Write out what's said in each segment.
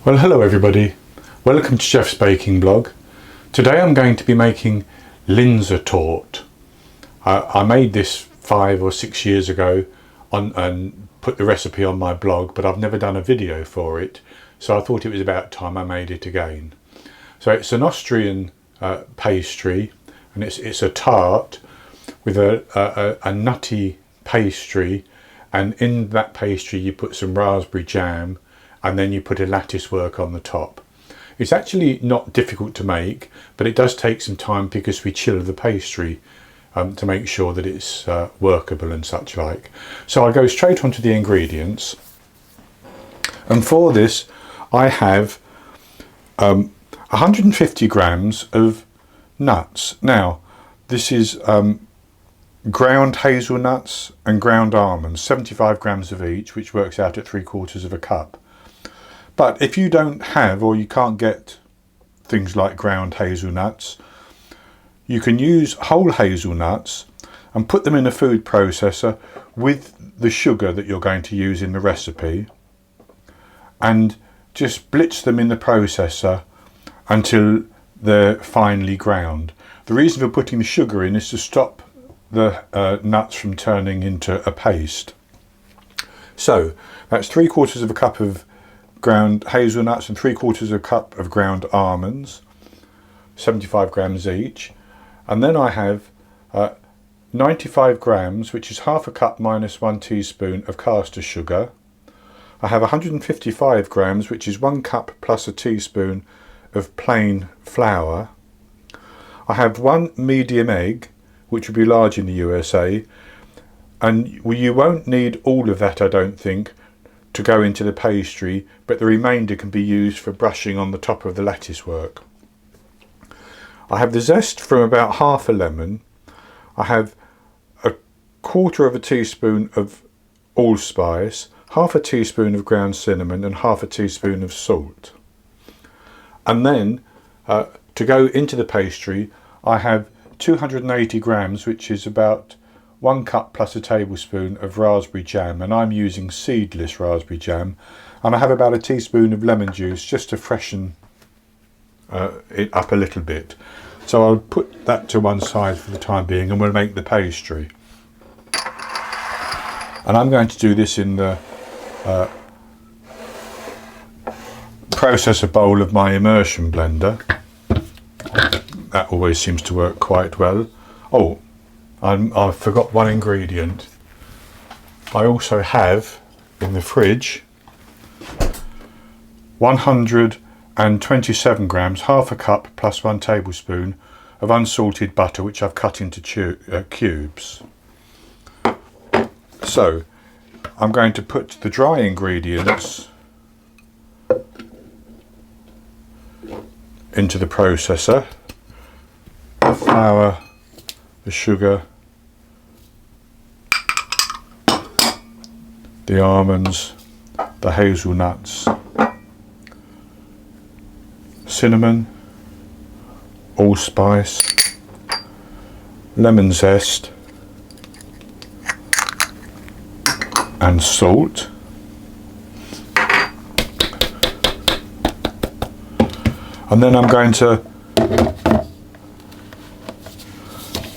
Well, hello everybody. Welcome to Jeff's Baking Blog. Today I'm going to be making Linzertorte. I made this 5 or 6 years ago and put the recipe on my blog, but I've never done a video for it, so I thought it was about time I made it again. So it's an Austrian pastry, and it's a tart with a nutty pastry, and in that pastry you put some raspberry jam, and then you put a lattice work on the top. It's actually not difficult to make, but it does take some time because we chill the pastry to make sure that it's workable and such like. So I'll go straight onto the ingredients, and for this I have 150 grams of nuts. Now this is ground hazelnuts and ground almonds, 75 grams of each, which works out at 3/4 of a cup. But if you don't have, or you can't get things like ground hazelnuts, you can use whole hazelnuts and put them in a food processor with the sugar that you're going to use in the recipe, and just blitz them in the processor until they're finely ground. The reason for putting the sugar in is to stop the nuts from turning into a paste. So that's 3/4 of a cup of ground hazelnuts and 3/4 of a cup of ground almonds, 75 grams each. And then I have 95 grams, which is half a cup minus 1 teaspoon of caster sugar. I have 155 grams, which is 1 cup plus a teaspoon of plain flour. I have 1 medium egg, which would be large in the USA, and you won't need all of that, I don't think, to go into the pastry, but the remainder can be used for brushing on the top of the lattice work. I have the zest from about half a lemon. I have 1/4 of a teaspoon of allspice, half a teaspoon of ground cinnamon, and half a teaspoon of salt. And then to go into the pastry, I have 280 grams, which is about 1 cup plus a tablespoon of raspberry jam, and I'm using seedless raspberry jam, and I have about a teaspoon of lemon juice just to freshen it up a little bit. So I'll put that to one side for the time being, and we'll make the pastry. And I'm going to do this in the processor bowl of my immersion blender. That always seems to work quite well. Oh, I forgot one ingredient. I also have in the fridge 127 grams, half a cup plus 1 tablespoon of unsalted butter, which I've cut into cubes. So I'm going to put the dry ingredients into the processor: the flour, the sugar, the almonds, the hazelnuts, cinnamon, allspice, lemon zest, and salt. And then I'm going to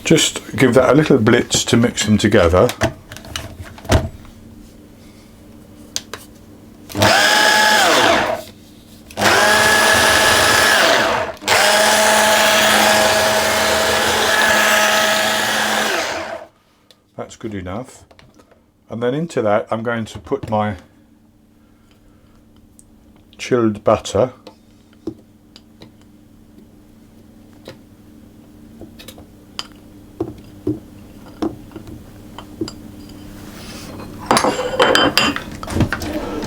just give that a little blitz to mix them together. That's good enough. And then into that I'm going to put my chilled butter.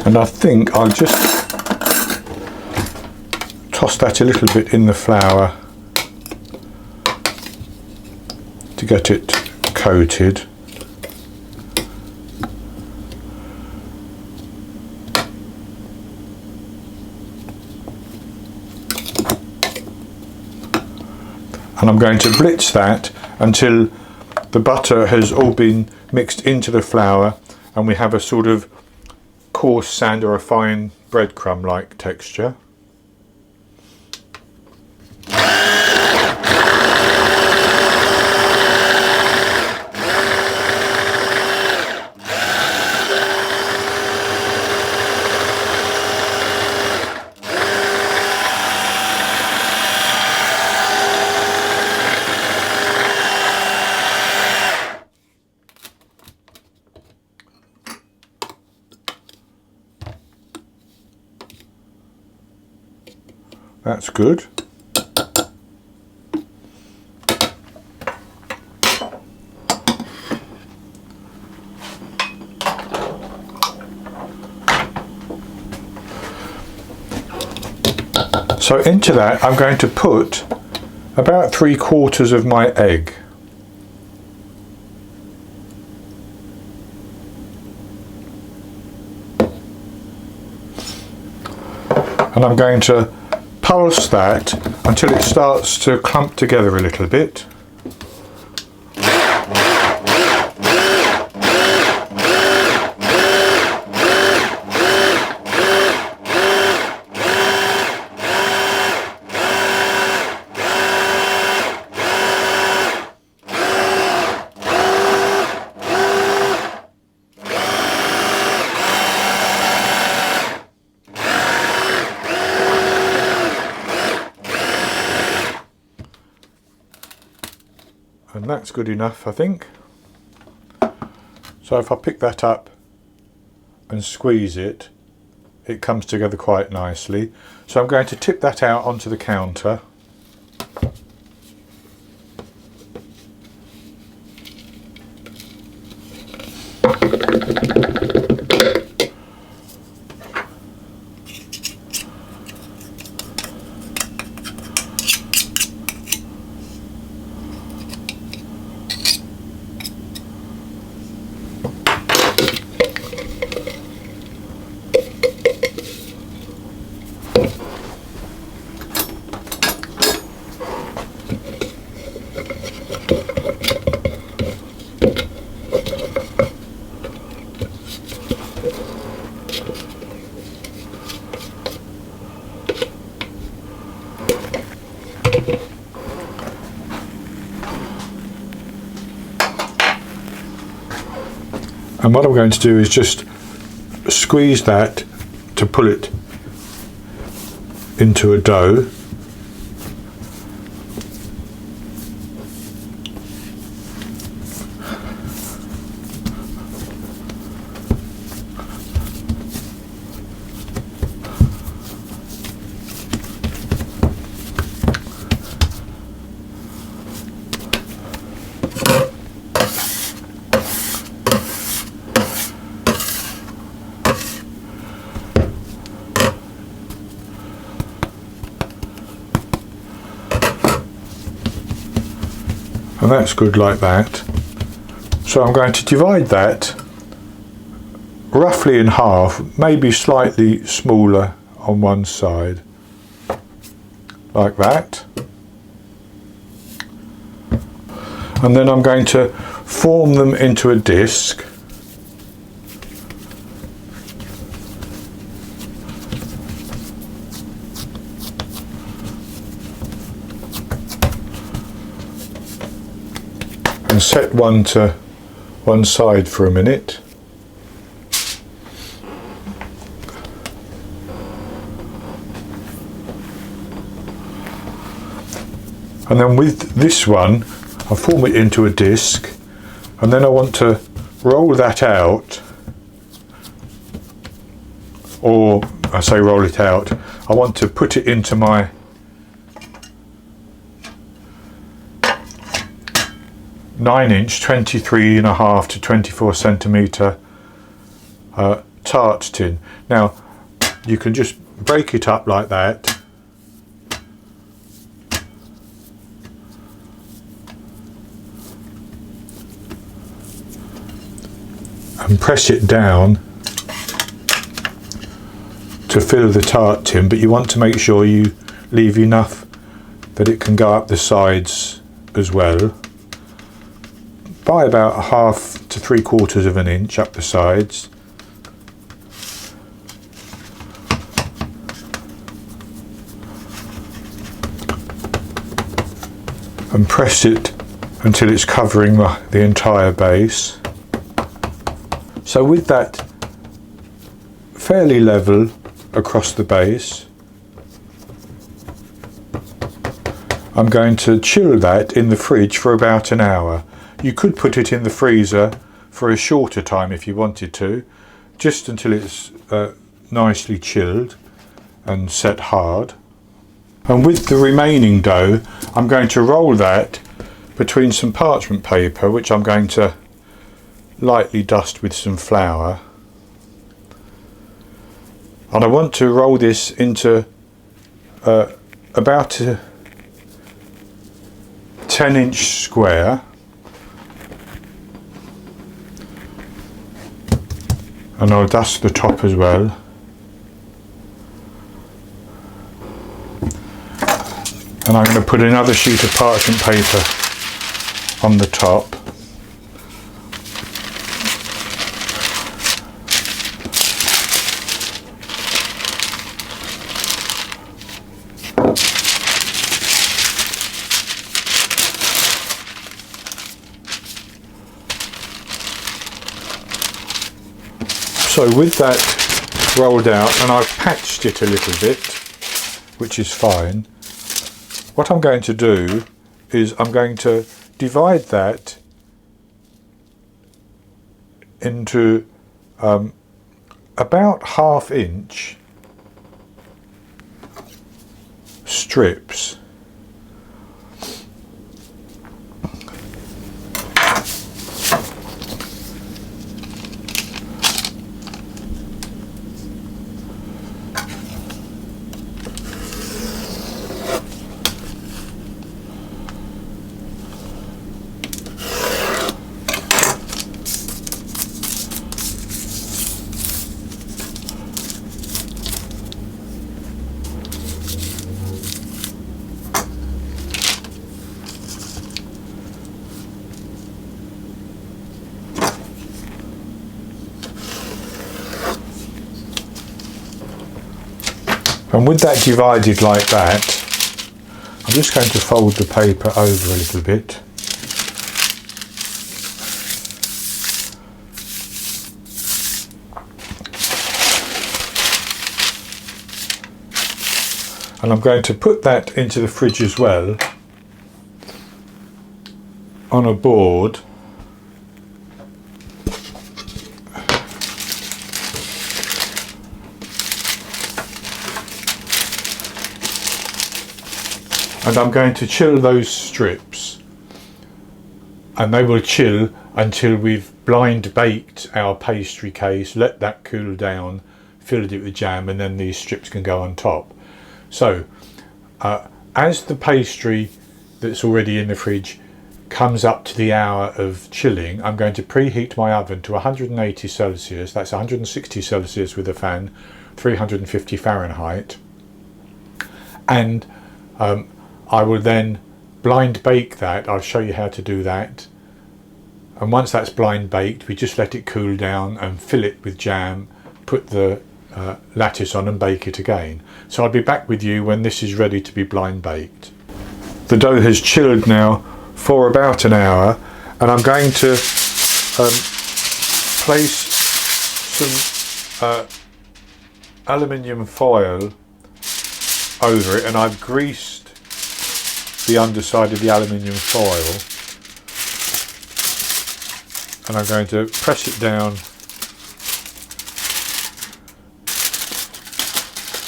And I think I'll just toss that a little bit in the flour to get it coated. And I'm going to blitz that until the butter has all been mixed into the flour and we have a sort of coarse sand or a fine breadcrumb-like texture. That's good. So into that I'm going to put about 3/4 of my egg. And I'm going to pulse that until it starts to clump together a little bit. And that's good enough, I think. So if I pick that up and squeeze it, it comes together quite nicely. So I'm going to tip that out onto the counter. And what I'm going to do is just squeeze that to pull it into a dough. And that's good like that. So I'm going to divide that roughly in half, maybe slightly smaller on one side, like that. And then I'm going to form them into a disc. And set one to one side for a minute. And then with this one, I form it into a disc, and then I want to roll that out, or I say roll it out, I want to put it into my (9" 23.5 to 24 centimetre tart tin. Now you can just break it up like that, and press it down to fill the tart tin, but you want to make sure you leave enough that it can go up the sides as well, by about 1/2 to 3/4 of an inch up the sides. and press it until it's covering the entire base. So with that fairly level across the base, I'm going to chill that in the fridge for about an hour. You could put it in the freezer for a shorter time if you wanted to, just until it's nicely chilled and set hard. And with the remaining dough, I'm going to roll that between some parchment paper, which I'm going to lightly dust with some flour. And I want to roll this into about a 10-inch square. And I'll dust the top as well. And I'm going to put another sheet of parchment paper on the top. So with that rolled out, and I've patched it a little bit, which is fine, what I'm going to do is I'm going to divide that into about 1/2 inch strips. And with that divided like that, I'm just going to fold the paper over a little bit. And I'm going to put that into the fridge as well on a board. And I'm going to chill those strips, and they will chill until we've blind baked our pastry case, let that cool down, filled it with jam, and then these strips can go on top. So as the pastry that's already in the fridge comes up to the hour of chilling, I'm going to preheat my oven to 180 Celsius, that's 160 Celsius with a fan, 350 Fahrenheit, and I will then blind bake that. I'll show you how to do that. And once that's blind baked, we just let it cool down and fill it with jam, put the lattice on and bake it again. So I'll be back with you when this is ready to be blind baked. The dough has chilled now for about an hour, and I'm going to place some aluminium foil over it, and I've greased the underside of the aluminium foil, and I'm going to press it down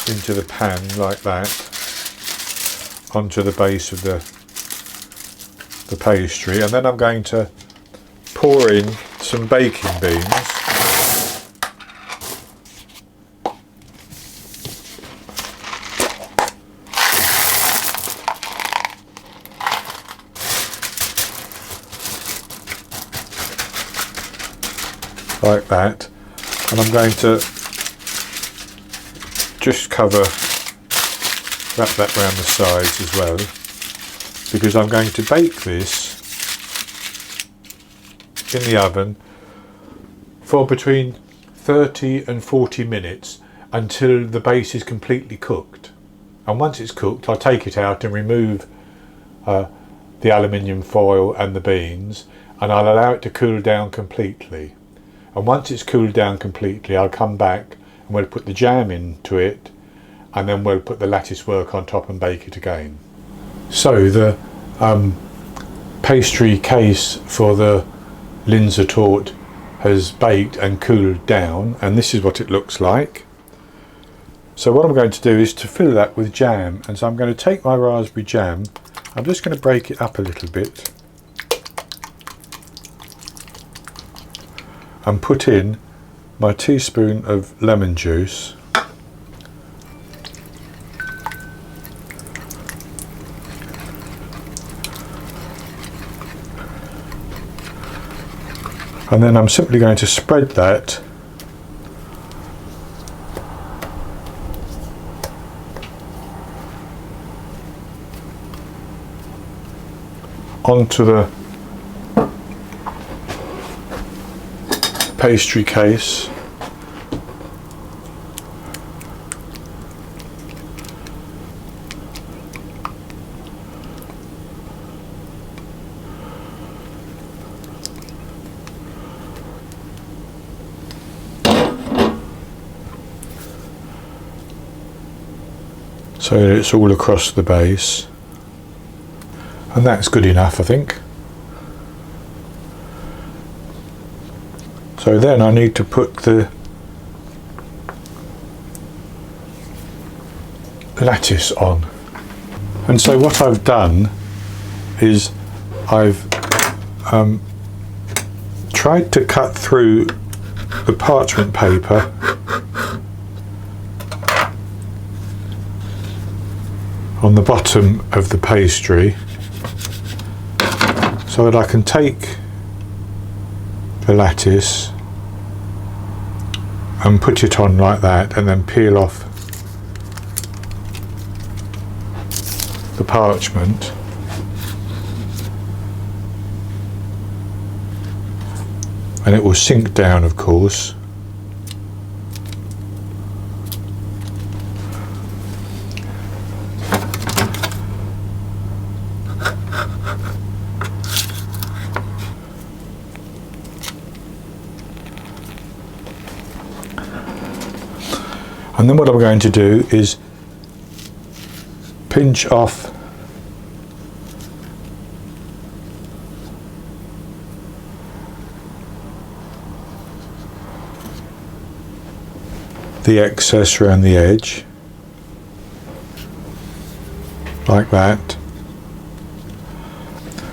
into the pan like that, onto the base of the pastry, and then I'm going to pour in some baking beans. Like that, and I'm going to just wrap that around the sides as well, because I'm going to bake this in the oven for between 30 and 40 minutes until the base is completely cooked. And once it's cooked, I'll take it out and remove the aluminium foil and the beans, and I'll allow it to cool down completely. And once it's cooled down completely, I'll come back and we'll put the jam into it, and then we'll put the lattice work on top and bake it again. So the pastry case for the Linzertorte has baked and cooled down, and this is what it looks like. So what I'm going to do is to fill that with jam, and so I'm going to take my raspberry jam, I'm just going to break it up a little bit and put in my teaspoon of lemon juice, and then I'm simply going to spread that onto the pastry case. So it's all across the base, and that's good enough, I think. So then I need to put the lattice on. And so what I've done is I've tried to cut through the parchment paper on the bottom of the pastry so that I can take the lattice and put it on like that, and then peel off the parchment. And it will sink down, of course. And then what I'm going to do is pinch off the excess around the edge, like that.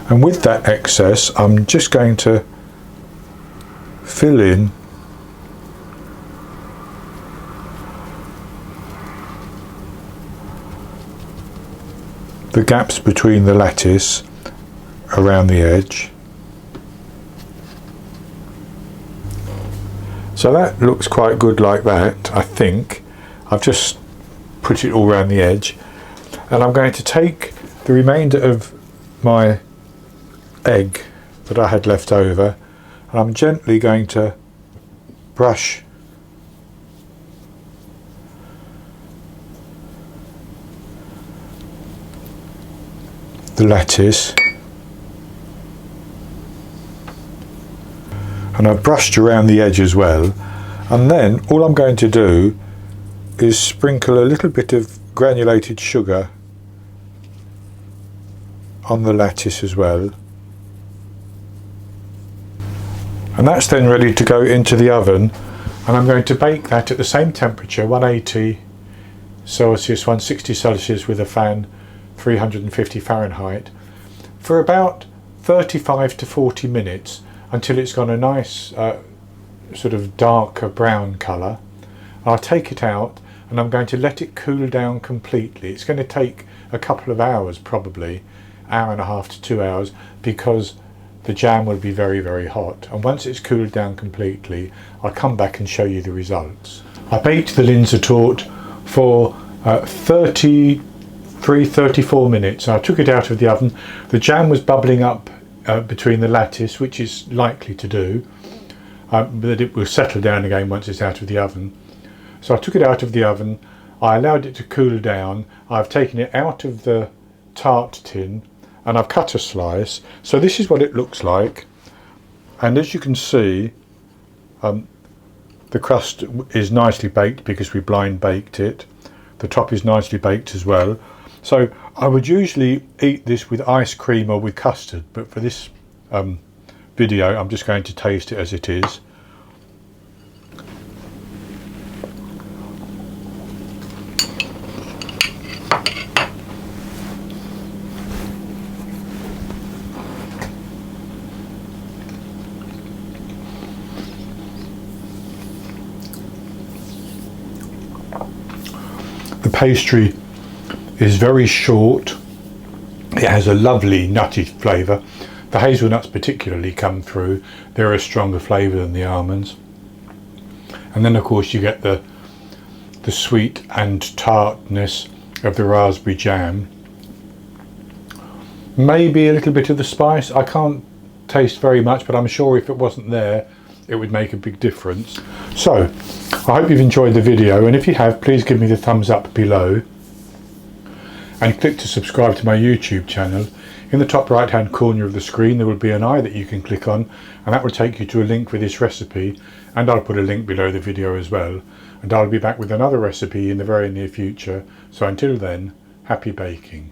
And with that excess, I'm just going to fill in the gaps between the lattice around the edge. So that looks quite good like that, I think. I've just put it all around the edge, and I'm going to take the remainder of my egg that I had left over, and I'm gently going to brush the lattice, and I've brushed around the edge as well, and then all I'm going to do is sprinkle a little bit of granulated sugar on the lattice as well, and that's then ready to go into the oven, and I'm going to bake that at the same temperature, 180 Celsius, 160 Celsius with a fan, 350 Fahrenheit, for about 35 to 40 minutes until it's got a nice sort of darker brown colour. I'll take it out and I'm going to let it cool down completely. It's going to take a couple of hours, probably hour and a half to 2 hours, because the jam will be very, very hot, and once it's cooled down completely I'll come back and show you the results. I baked the Linzertorte for 34 minutes. I took it out of the oven. The jam was bubbling up between the lattice, which is likely to do, but it will settle down again once it's out of the oven. So I took it out of the oven, I allowed it to cool down, I've taken it out of the tart tin, and I've cut a slice. So this is what it looks like, and as you can see, the crust is nicely baked because we blind baked it. The top is nicely baked as well. So I would usually eat this with ice cream or with custard, but for this video I'm just going to taste it as it is. The pastry is very short. It has a lovely nutty flavour. The hazelnuts particularly come through. They're a stronger flavour than the almonds. And then of course you get the sweet and tartness of the raspberry jam. Maybe a little bit of the spice. I can't taste very much, but I'm sure if it wasn't there it would make a big difference. So I hope you've enjoyed the video, and if you have, please give me the thumbs up below and click to subscribe to my YouTube channel. In the top right hand corner of the screen there will be an eye that you can click on, and that will take you to a link for this recipe, and I'll put a link below the video as well, and I'll be back with another recipe in the very near future. So until then, happy baking.